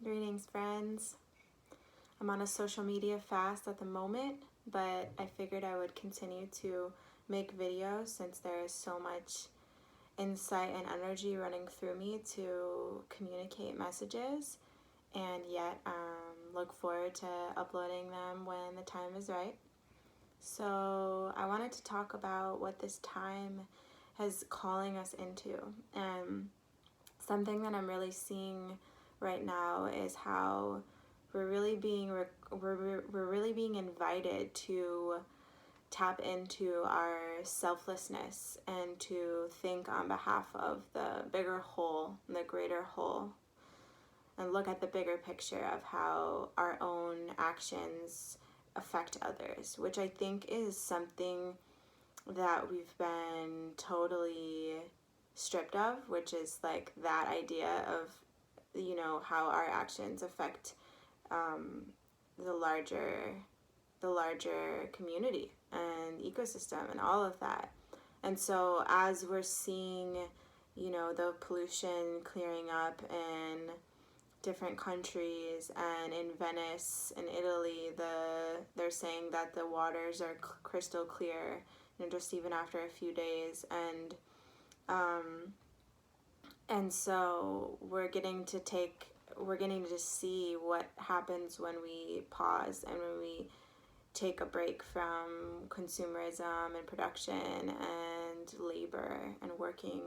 Greetings, friends. I'm on a social media fast at the moment, but I figured I would continue to make videos since there is so much insight and energy running through me to communicate messages, and yet look forward to uploading them when the time is right. So, I wanted to talk about what this time has calling us into, and something that I'm really seeing right now is how we're really being we're really being invited to tap into our selflessness and to think on behalf of the bigger whole, the greater whole, and look at the bigger picture of how our own actions affect others, which I think is something that we've been totally stripped of, which is like that idea of, how our actions affect um, the larger the larger community and ecosystem and all of that. And so as we're seeing, the pollution clearing up in different countries, and in Venice in Italy, they're saying that the waters are crystal clear, just even after a few days. Um, and so we're getting to see what happens when we pause and when we take a break from consumerism and production and labor and working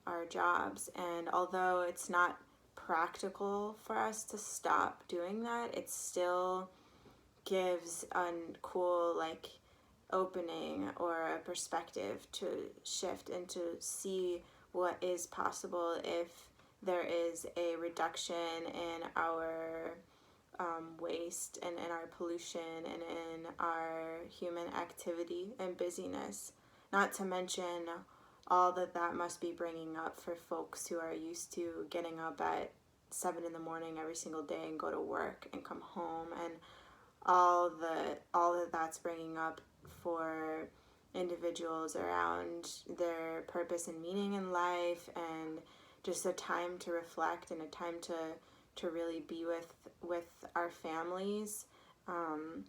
our jobs. And although it's not practical for us to stop doing that, it still gives a cool opening or a perspective to shift and to see what is possible if there is a reduction in our waste and in our pollution and in our human activity and busyness. Not to mention all that that must be bringing up for folks who are used to getting up at 7 in the morning every single day and go to work and come home, and all that that's bringing up for individuals around their purpose and meaning in life, and just a time to reflect and a time to really be with our families. um,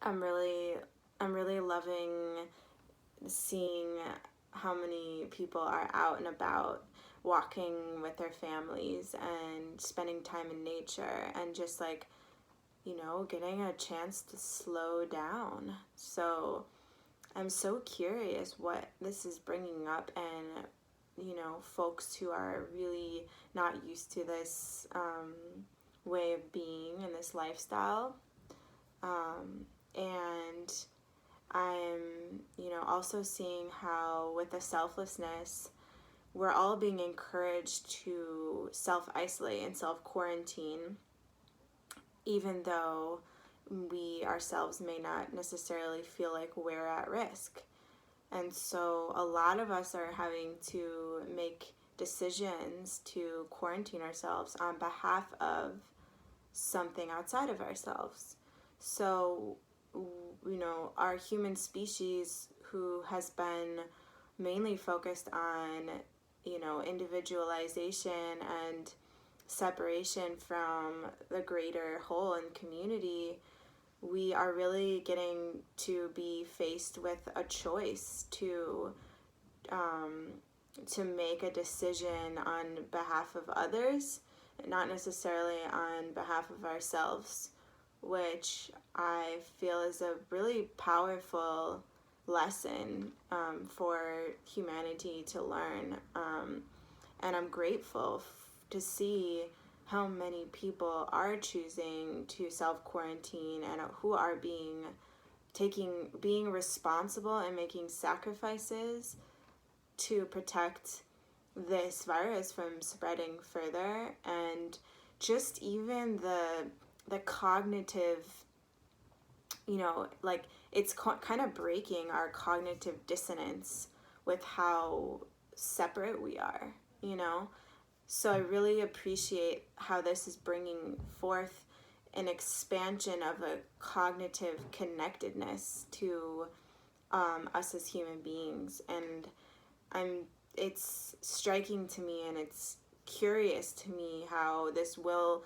I'm really loving seeing how many people are out and about walking with their families and spending time in nature and just getting a chance to slow down. So I'm so curious what this is bringing up, and folks who are really not used to this way of being and this lifestyle. And I'm, also seeing how with the selflessness, we're all being encouraged to self isolate and self quarantine, even though we ourselves may not necessarily feel like we're at risk. And so a lot of us are having to make decisions to quarantine ourselves on behalf of something outside of ourselves. So, our human species, who has been mainly focused on, individualization and separation from the greater whole and community, we are really getting to be faced with a choice to make a decision on behalf of others, not necessarily on behalf of ourselves, which I feel is a really powerful lesson for humanity to learn. And I'm grateful to see how many people are choosing to self quarantine and who are being responsible and making sacrifices to protect this virus from spreading further. And just even the cognitive, it's kind of breaking our cognitive dissonance with how separate we are, So I really appreciate how this is bringing forth an expansion of a cognitive connectedness to us as human beings. And it's striking to me, and it's curious to me how this will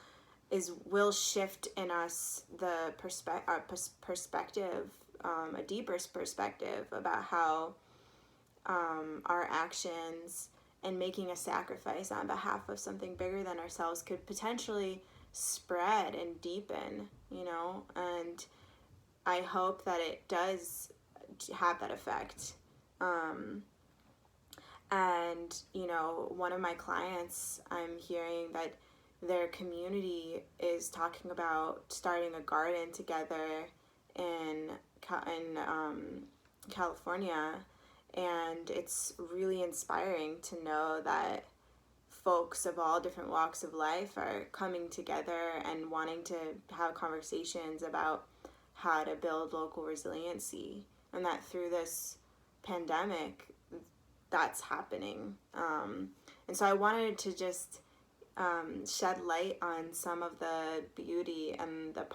will shift in us the perspective, a deeper perspective about how our actions and making a sacrifice on behalf of something bigger than ourselves could potentially spread and deepen, and I hope that it does have that effect. And, one of my clients, I'm hearing that their community is talking about starting a garden together in California. And it's really inspiring to know that folks of all different walks of life are coming together and wanting to have conversations about how to build local resiliency. And that through this pandemic, that's happening. And so I wanted to just shed light on some of the beauty and the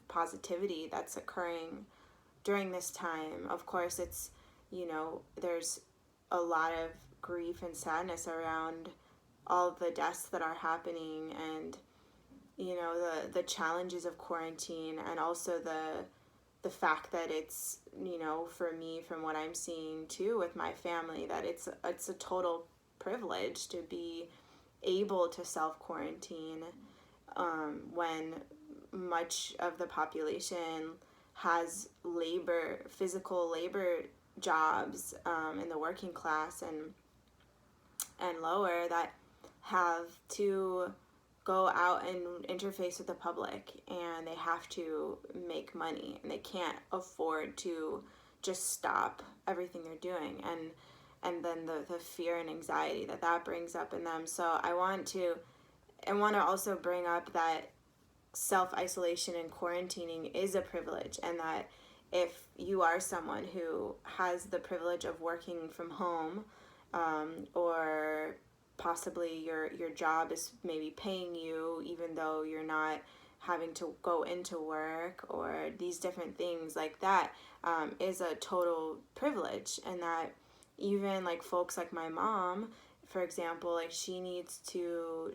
positivity that's occurring during this time. Of course, it's, there's a lot of grief and sadness around all the deaths that are happening, and, the challenges of quarantine, and also the fact that it's, for me, from what I'm seeing too with my family, that it's a total privilege to be able to self-quarantine when much of the population has physical labor jobs in the working class and lower, that have to go out and interface with the public, and they have to make money, and they can't afford to just stop everything they're doing, and then the fear and anxiety that brings up in them. So I want to also bring up that self-isolation and quarantining is a privilege, and that if you are someone who has the privilege of working from home, or possibly your job is maybe paying you even though you're not having to go into work, or these different things like that, is a total privilege. And that even like folks like my mom, for example, like she needs to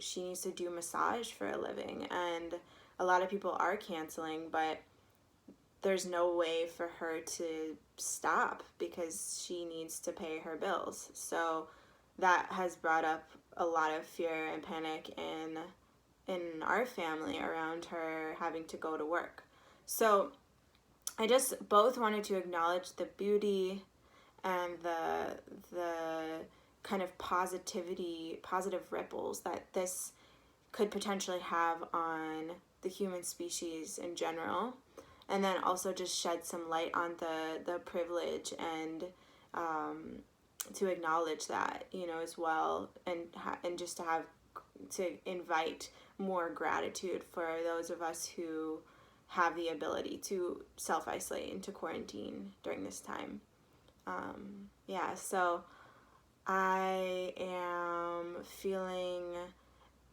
do massage for a living, and a lot of people are canceling, but there's no way for her to stop because she needs to pay her bills. So that has brought up a lot of fear and panic in our family around her having to go to work. So I just both wanted to acknowledge the beauty and the kind of positive ripples that this could potentially have on the human species in general, and then also just shed some light on the privilege, and to acknowledge that, as well, and just to invite more gratitude for those of us who have the ability to self-isolate and to quarantine during this time. So I am feeling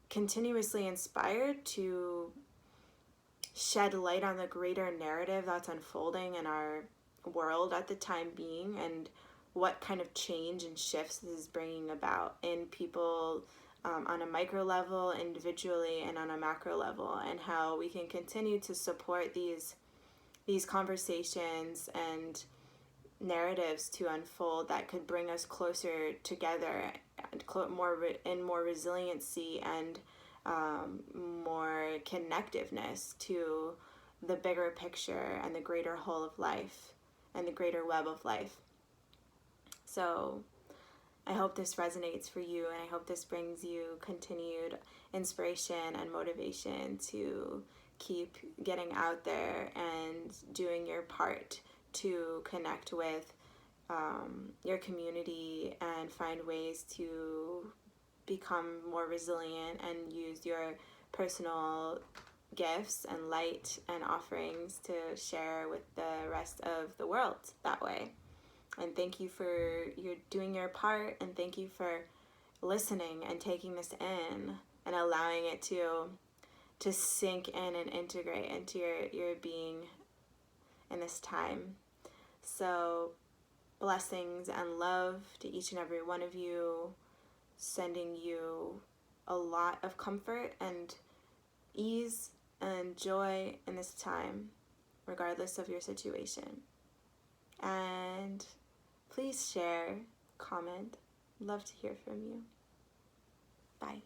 continuously inspired to shed light on the greater narrative that's unfolding in our world at the time being, and what kind of change and shifts this is bringing about in people, on a micro level, individually, and on a macro level, and how we can continue to support these conversations and narratives to unfold that could bring us closer together, more resiliency, and more connectiveness to the bigger picture and the greater whole of life and the greater web of life. So I hope this resonates for you, and I hope this brings you continued inspiration and motivation to keep getting out there and doing your part to connect with your community and find ways to become more resilient and use your personal gifts and light and offerings to share with the rest of the world that way. And thank you for doing your part, and thank you for listening and taking this in and allowing it to sink in and integrate into your being in this time. So blessings and love to each and every one of you, sending you a lot of comfort and ease and joy in this time, regardless of your situation. And please share, comment. Love to hear from you. Bye.